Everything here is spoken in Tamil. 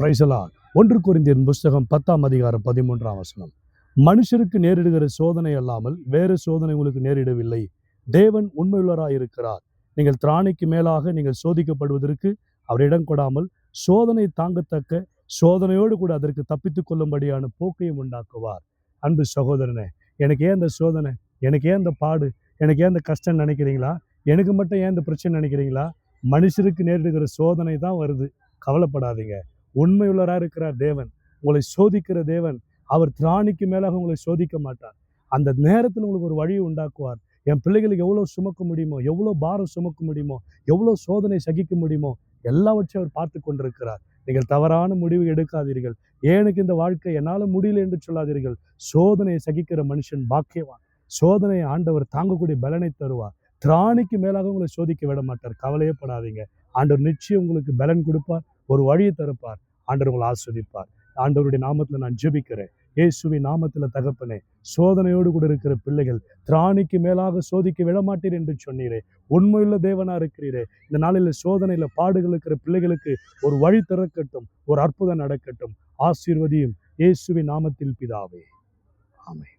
Praise the Lord. 1 கொரிந்தியர் புஸ்தகம் 10ஆம் அதிகாரம் 13ஆம் வசனம். மனுஷருக்கு நேரிடுகிற சோதனை அல்லாமல் வேறு சோதனை உங்களுக்கு நேரிடவில்லை. தேவன் உண்மையுள்ளவராய் இருக்கிறார். நீங்கள் திராணிக்கு மேலாக நீங்கள் சோதிக்கப்படுவதற்கு அவர் இடம் கொடாமல் சோதனை தாங்கத்தக்க சோதனையோடு கூட அதற்கு தப்பித்துக் கொள்ளும்படியான போக்கையும் உண்டாக்குவார். அன்பு சகோதரனே, எனக்கு ஏன் இந்த சோதனை, எனக்கு ஏன் இந்த பாடு, எனக்கு ஏன் இந்த கஷ்டம் நினைக்கிறீங்களா? எனக்கு மட்டும் ஏன் இந்த பிரச்சனை நினைக்கிறீங்களா? மனுஷருக்கு நேரிடுகிற சோதனை தான் வருது. கவலைப்படாதீங்க. உண்மையுள்ளவராக இருக்கிறார் தேவன், உங்களை சோதிக்கிற தேவன். அவர் திராணிக்கு மேலாக உங்களை சோதிக்க மாட்டார். அந்த நேரத்தில் உங்களுக்கு ஒரு வழியை உண்டாக்குவார். என் பிள்ளைகளுக்கு எவ்வளோ சுமக்க முடியுமோ, எவ்வளோ பாரம் சுமக்க முடியுமோ, எவ்வளோ சோதனை சகிக்க முடியுமோ எல்லாவற்றையும் அவர் பார்த்து கொண்டிருக்கிறார். நீங்கள் தவறான முடிவு எடுக்காதீர்கள். எனக்கு இந்த வாழ்க்கை என்னால் முடியல என்று சொல்லாதீர்கள். சோதனையை சகிக்கிற மனுஷன் பாக்கியவான். சோதனையை ஆண்டவர் தாங்கக்கூடிய பலனை தருவார். திராணிக்கு மேலாக உங்களை சோதிக்க விட மாட்டார். கவலையே படாதீங்க. ஆண்டவர் நிச்சயம் உங்களுக்கு பலன் கொடுப்பார், ஒரு வழியை தருப்பார். ஆண்டவர் உங்களை ஆஸ்வதிப்பார். ஆண்டவருடைய நாமத்தில் நான் ஜெபிக்கிறேன். இயேசுவின் நாமத்தில் தகப்பனே, சோதனையோடு கூட இருக்கிற பிள்ளைகள் திராணிக்கு மேலாக சோதிக்க விடமாட்டீர் என்று சொன்னீரே. உண்மையுள்ள தேவனா இருக்கிறீரே. இந்த நாளில் சோதனையில பாடுகள் இருக்கிற பிள்ளைகளுக்கு ஒரு வழி திறக்கட்டும், ஒரு அற்புதம் நடக்கட்டும். ஆசீர்வதியும் இயேசுவின் நாமத்தில் பிதாவே. ஆமென்.